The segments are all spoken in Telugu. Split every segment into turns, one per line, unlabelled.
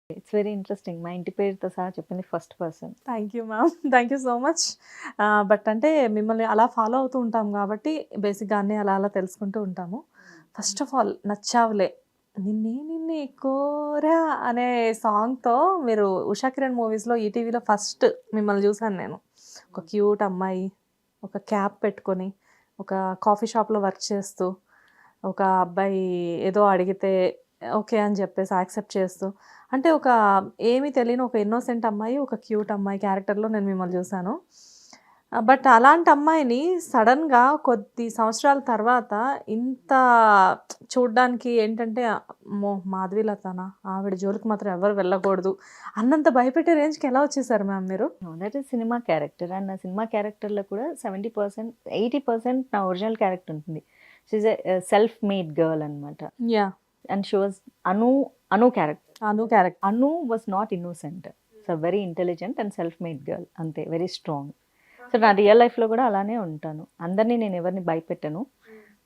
It's very interesting. మా ఇంటి పేరుతో సహా చెప్పింది first person.
Thank you ma'am. Thank you so much. But అంటే మిమ్మల్ని అలా ఫాలో అవుతూ ఉంటాం కాబట్టి బేసిక్‌గా అన్నీ అలా అలా తెలుసుకుంటూ ఉంటాము. ఫస్ట్ ఆఫ్ ఆల్ 'నచ్చావులే' నిన్నే నిన్నే కోరా అనే సాంగ్‌తో మీరు 'ఉషా కిరణ్' మూవీస్‌లో ఈటీవీలో ఫస్ట్ మిమ్మల్ని చూసాను నేను. ఒక క్యూట్ అమ్మాయి, ఒక క్యాప్ పెట్టుకొని, ఒక కాఫీ షాప్‌లో వర్క్ చేస్తూ, ఒక అబ్బాయి ఏదో అడిగితే ఓకే అని చెప్పేసి యాక్సెప్ట్ చేస్తూ, అంటే ఒక ఏమీ తెలియని ఒక ఇన్నోసెంట్ అమ్మాయి, ఒక క్యూట్ అమ్మాయి క్యారెక్టర్‌లో నేను మిమ్మల్ని చూసాను. బట్ అలాంటి అమ్మాయిని సడెన్‌గా కొద్ది సంవత్సరాల తర్వాత ఇంత చూడ్డానికి ఏంటంటే, అమ్మో! మాధవీలతనా? ఆవిడ జోలికి మాత్రం ఎవరు వెళ్ళకూడదు అన్నంత భయపెట్టే రేంజ్‌కి ఎలా వచ్చేసారు మ్యామ్ మీరు?
That is cinema character. And నా సినిమా క్యారెక్టర్‌లో కూడా 70%, 80% నా ఒరిజినల్ క్యారెక్టర్ ఉంటుంది. She is a self made girl అనమాట.
Yeah!
And she was Anu character.
Anu character.
Anu was not innocent. So very intelligent and self made girl అంతే. Very strong. సో నా రియల్ లైఫ్‌లో కూడా అలానే ఉంటాను. అందరిని నేను ఎవరిని భయపెట్టను.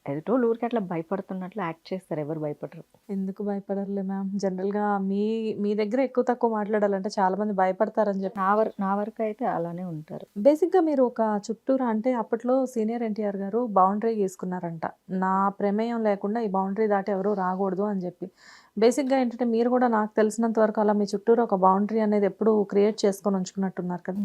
ఎదుటోళ్ళు ఊరికే అట్లా భయపడుతున్నట్లు యాక్ట్ చేస్తారు. ఎవరు భయపడరు.
ఎందుకు భయపడరులే మ్యామ్. జనరల్‌గా మీ దగ్గర ఎక్కువ తక్కువ మాట్లాడాలంటే చాలామంది భయపడతారని చెప్పి.
నా వరకు అయితే అలానే ఉంటారు.
బేసిక్‌గా మీరు ఒక చుట్టూరా అంటే అప్పట్లో సీనియర్ ఎన్టీఆర్ గారు బౌండరీ గీసుకున్నారంట. నా ప్రమేయం లేకుండా ఈ బౌండరీ దాటి ఎవరు రాకూడదు అని చెప్పి. బేసిక్‌గా ఏంటంటే మీరు కూడా నాకు తెలిసినంత వరకు అలా మీ చుట్టూరా ఒక బౌండరీ అనేది ఎప్పుడూ క్రియేట్ చేసుకొని ఉంచుకున్నట్టున్నారు కదా!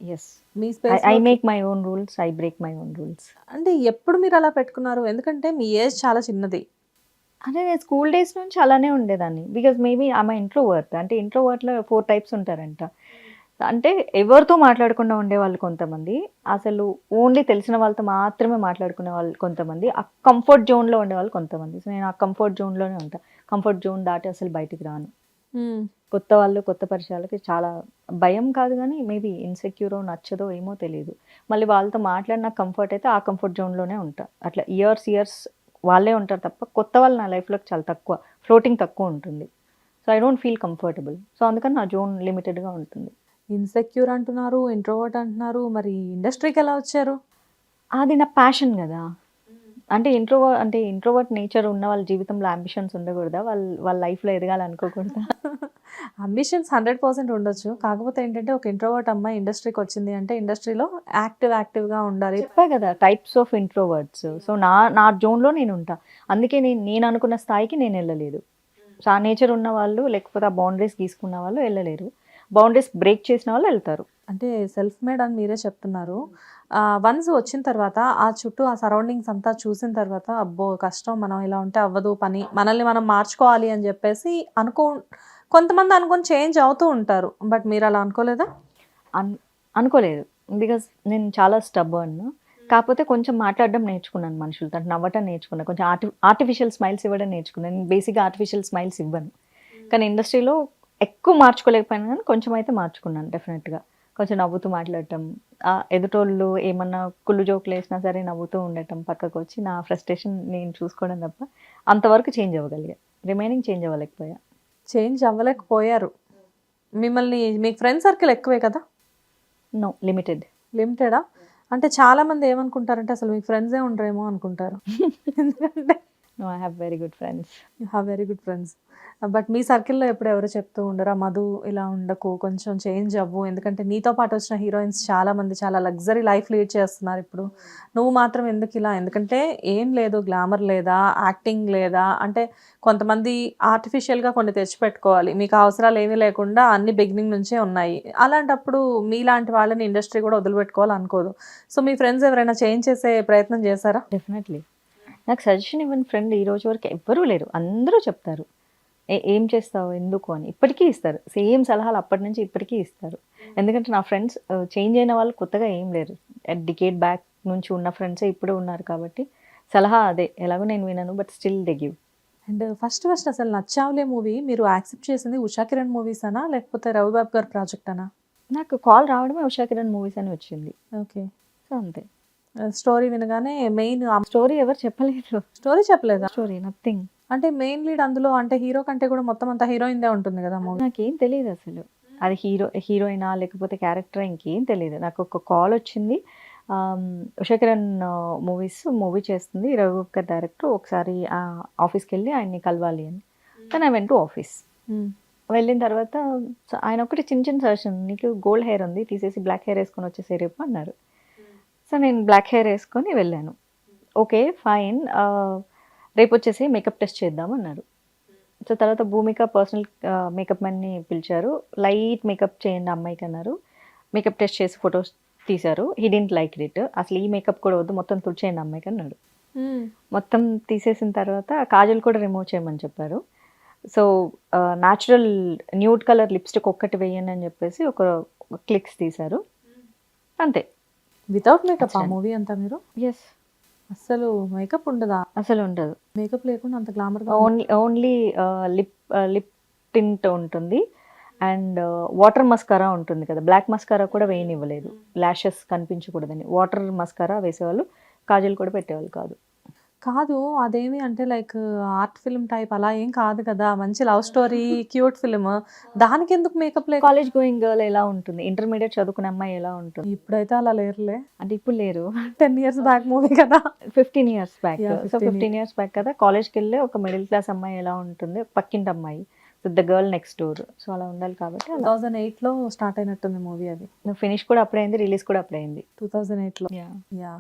యెస్.
మీ
ఐ
స్పేస్‌లో
make my own rules. I break my own rules.
అంటే ఎప్పుడు మీరు అలా పెట్టుకున్నారు? ఎందుకంటే మీ ఏజ్ చాలా చిన్నది.
అంటే నేను స్కూల్ డేస్ నుంచి అలానే ఉండేదాన్ని. Because maybe I'm a introvert. అంటే ఇంట్రోవర్ట్‌లో 4 టైప్స్ ఉంటారంట. అంటే ఎవరితో మాట్లాడకుండా ఉండేవాళ్ళు కొంతమంది. అసలు ఓన్లీ తెలిసిన వాళ్ళతో మాత్రమే మాట్లాడుకునే వాళ్ళు కొంతమంది. ఆ కంఫర్ట్ జోన్‌లో ఉండేవాళ్ళు కొంతమంది. సో నేను ఆ కంఫర్ట్ జోన్‌లోనే ఉంటా. కంఫర్ట్ జోన్ దాటి అసలు బయటికి రాను.
హ్మ్.
కొత్త వాళ్ళు, కొత్త పరిచయాలకి చాలా భయం కాదు గానీ, మేబీ ఇన్‌సెక్యూరో, నచ్చదో ఏమో తెలీదు. మళ్ళీ వాళ్ళతో మాట్లాడిన కంఫర్ట్ అయితే ఆ కంఫర్ట్ జోన్‌లోనే ఉంటా. అట్లా ఇయర్స్ వాళ్ళే ఉంటారు తప్ప, కొత్త వాళ్ళు నా లైఫ్‌లోకి చాలా తక్కువ. ఫ్లోటింగ్ తక్కువ ఉంటుంది. So, I don't feel comfortable. So, అందుకని నా జోన్ లిమిటెడ్‌గా ఉంటుంది.
ఇన్‌సెక్యూర్ అంటున్నారు, ఇంట్రోవర్ట్ అంటున్నారు. మరి ఇండస్ట్రీకి ఎలా వచ్చారు?
అది నా ప్యాషన్ గదా! అంటే ఇంట్రోవర్ట్ నేచర్ ఉన్న వాళ్ళ జీవితంలో యాంబిషన్స్ ఉండకూడదా? వాళ్ళ లైఫ్‌లో ఎదగాలనుకోకూడదా?
అంబిషన్స్ 100% ఉండొచ్చు. కాకపోతే ఏంటంటే ఒక ఇంట్రోవర్ట్ అమ్మాయి ఇండస్ట్రీకొచ్చింది అంటే ఇండస్ట్రీలో యాక్టివ్‌గా ఉండాలి.
చెప్పా కదా! Types of introverts. సో, నా జోన్‌లో నేనుంటా. అందుకే నేను అనుకున్న స్థాయికి నేనెళ్ళలేదు. సో, ఆ నేచర్ ఉన్న వాళ్ళు లేకపోతే ఆ బౌండరీస్ గీసుకున్న వాళ్ళు ఎళ్ళలేరు. బౌండరీస్ బ్రేక్ చేసిన వాళ్ళు ఎళ్తారు.
అంటే సెల్ఫ్ మేడ్ అని మీరే చెప్తున్నారు. వన్స్ వచ్చిన తర్వాత ఆ చుట్టూ ఆ సరౌండింగ్స్ అంతా చూసిన తర్వాత అబ్బో! కష్టం మనం ఇలా ఉంటే అవ్వదు పని. మనల్ని మనం మార్చుకోవాలి అని జెప్పేసి కొంతమంది అనుకోని చేంజ్ అవుతూ ఉంటారు. బట్ మీరలా అనుకోలేదా?
అన్ అనుకోలేదు. బికాజ్ నేను చాలా స్టబర్న్. కాకపోతే కొంచెం మాట్లాడడం నేర్చుకున్నాను మనుషులతో. అంటే నవ్వటం నేర్చుకున్నా. కొంచెం ఆర్టిఫిషియల్ స్మైల్స్ ఇవ్వడం నేర్చుకున్నాను. నేను బేసిక్‌గా ఆర్టిఫిషియల్ స్మైల్స్ ఇవ్వను. కానీ ఇండస్ట్రీలో ఎక్కువ మార్చుకోలేకపోయాను గానీ కొంచెం అయితే మార్చుకున్నాను డెఫినెట్‌గా. కొంచెం నవ్వుతూ మాట్లాడటం, ఎదుటోళ్ళు ఏమన్నా కుళ్ళు జోకులేసినా సరే నవ్వుతూ ఉండటం, పక్కకొచ్చి నా ఫ్రస్ట్రేషన్ నేను చూసుకోవడం తప్ప అంతవరకు చేంజ్ అవ్వగలిగా. రిమైనింగ్ చేంజ్ అవ్వలేకపోయా.
చేంజ్ అవ్వలేకపోయారు. మిమ్మల్ని మీకు ఫ్రెండ్ సర్కిల్ ఎక్కువే కదా?
No limited.
లిమిటెడా? అంటే చాలామంది ఏమనుకుంటారంటే అసలు మీకు ఫ్రెండ్సే ఉండరేమో అనుకుంటారు. ఎందుకంటే
no I have very good friends.
You have very good friends. But మీ సర్కిల్‌లో ఎప్పుడు ఎవరు చెప్తూ ఉండరా? మధు ఇలా ఉండకు, కొంచెం చేంజ్ అవ్వు. ఎందుకంటే నీతో పాటు వచ్చిన హీరోయిన్స్ చాలామంది చాలా లగ్జరీ లైఫ్ లీడ్ చేస్తున్నారు ఇప్పుడు. నువ్వు మాత్రం ఎందుకు ఇలా? ఎందుకంటే ఏం లేదు, గ్లామర్ లేదా, యాక్టింగ్ లేదా, అంటే కొంతమంది ఆర్టిఫిషియల్‌గా కొన్ని తెచ్చిపెట్టుకోవాలి. మీకు అవసరాలు ఏమీ లేకుండా అన్ని బిగినింగ్ నుంచే ఉన్నాయి. అలాంటప్పుడు మీలాంటి వాళ్ళని ఇండస్ట్రీ కూడా వదిలిపెట్టుకోవాలనుకోదు. సో, మీ ఫ్రెండ్స్ ఎవరైనా చేంజ్ చేసే ప్రయత్నం చేశారా?
డెఫినెట్‌లీ. నాకు సజెషన్ ఇవ్వని ఫ్రెండ్ ఈ రోజు వరకు ఎవ్వరూ లేరు. అందరూ చెప్తారు. ఏం చేస్తావు? ఎందుకు? అని. ఇప్పటికీ ఇస్తారు. సేమ్ సలహాలు అప్పటి నుంచి ఇప్పటికీ ఇస్తారు. ఎందుకంటే నా ఫ్రెండ్స్ చేంజ్ అయిన వాళ్ళు కొత్తగా ఏం లేరు. డికేడ్ బ్యాక్ నుంచి ఉన్న ఫ్రెండ్సే ఇప్పుడు ఉన్నారు కాబట్టి సలహా అదే. ఎలాగో నేను వినను but still they give.
And first అసలు 'నచ్చావులే' మూవీ మీరు యాక్సెప్ట్ చేసింది 'ఉషా కిరణ్' మూవీసేనా? లేకపోతే 'రవిబాబు' గారి ప్రాజెక్టనా?
నాకు కాల్ రావడమే 'ఉషా కిరణ్' మూవీస్ అని వచ్చింది.
ఓకే.
సో, అంతే.
స్టోరీ వినగానే మెయిన్
స్టోరీ ఎవరు చెప్పలేదు.
స్టోరీ చెప్పలేదా?
Story nothing.
అంటే మెయిన్ లీడ్ అందులో అంటే హీరో కంటే కూడా మొత్తం అంతా హీరోయిన్‌దే ఉంటుంది గదా మూవీ.
నాకేం తెలీదసలు. అది హీరోయినా లేకపోతే క్యారెక్టరా ఇంకేం తెలీదు. నాకొక కాలొచ్చింది. 'ఉషా కిరణ్' మూవీ చేస్తుంది. రవిబాబు డైరెక్టర్. ఒకసారి ఆఫీస్‌కెళ్ళి ఆయన్ని కలవాలి అని. Then I went to office.
Hmm.
వెళ్ళిన తర్వాత ఆయన ఒకటి చిన్న చిన్న సజెషన్, నీకు గోల్డ్ హెయిర్ ఉంది, తీసేసి బ్లాక్ హెయిర్ వేసుకొని వచ్చేసే రేపు అన్నారు. సో నేను బ్లాక్ హెయిర్ వేసుకొని వెళ్ళాను. ఓకే ఫైన్, రేపు వచ్చేసి మేకప్ టెస్ట్ చేద్దాం అన్నారు. సో తర్వాత భూమిక పర్సనల్ మేకప్ మ్యాన్ని పిలిచారు. లైట్ మేకప్ చేయండి అమ్మాయికి అన్నారు. మేకప్ టెస్ట్ చేసి ఫొటోస్ తీశారు. He didn't like it. అసలు ఈ మేకప్ కూడా వద్దు, మొత్తం తుడిచేయండి అమ్మాయికి అన్నాడు. మొత్తం తీసేసిన తర్వాత కాజల్ కూడా రిమూవ్ చేయమని చెప్పారు. So natural nude colour lipstick ఒక్కటి వేయండి అని చెప్పేసి ఒక క్లిక్స్ తీశారు. అంతే.
వితౌట్ మేకప్ ఆ
అసలు.
మూవీ అంతా మీరు
ఎస్,
అస్సలు మేకప్ ఉండదా?
అసలు ఉండదు.
మేకప్ లేకుండా అంత గ్లామర్
ఓన్లీ లిప్ టింట్ ఉంటుంది అండ్ వాటర్ మస్కారా ఉంటుంది కదా, బ్లాక్ మస్కారా కూడా వేయనివ్వలేదు, ల్యాషెస్ కనిపించకూడదని. వాటర్ మస్కారా వేసేవాళ్ళు, కాజల్ కూడా పెట్టేవాళ్ళు కాదు.
కాదు, అదేమి అంటే లైక్ ఆర్ట్ ఫిల్మ్ టైప్ అలా ఏం కాదు కదా, మంచి లవ్ స్టోరీ క్యూట్ ఫిల్మ్, దానికి ఎందుకు మేకప్ లేక?
కాలేజ్ గోయింగ్ గర్ల్ ఎలా ఉంటుంది, ఇంటర్మీడియట్ చదువుకునే అమ్మాయి ఎలా ఉంటుంది
ఇప్పుడైతే అలా లేరులే,
అంటే ఇప్పుడు లేరు.
10 years బ్యాక్ మూవీ కదా.
15 years back.
Yeah,
so
15
15 years back కదా, కాలేజ్కి వెళ్ళే ఒక మిడిల్ క్లాస్ అమ్మాయి ఎలా ఉంటుంది, పక్కింటి అమ్మాయి, the girl next door, so అలా ఉండాలి కాబట్టి అలా.
2008లో స్టార్ట్ అయినట్టుంది మూవీ అది.
ఫినిష్ కూడా అప్పుడే అయింది, రిలీజ్ కూడా అప్పుడే అయింది.
2008లో.
Yeah.
యా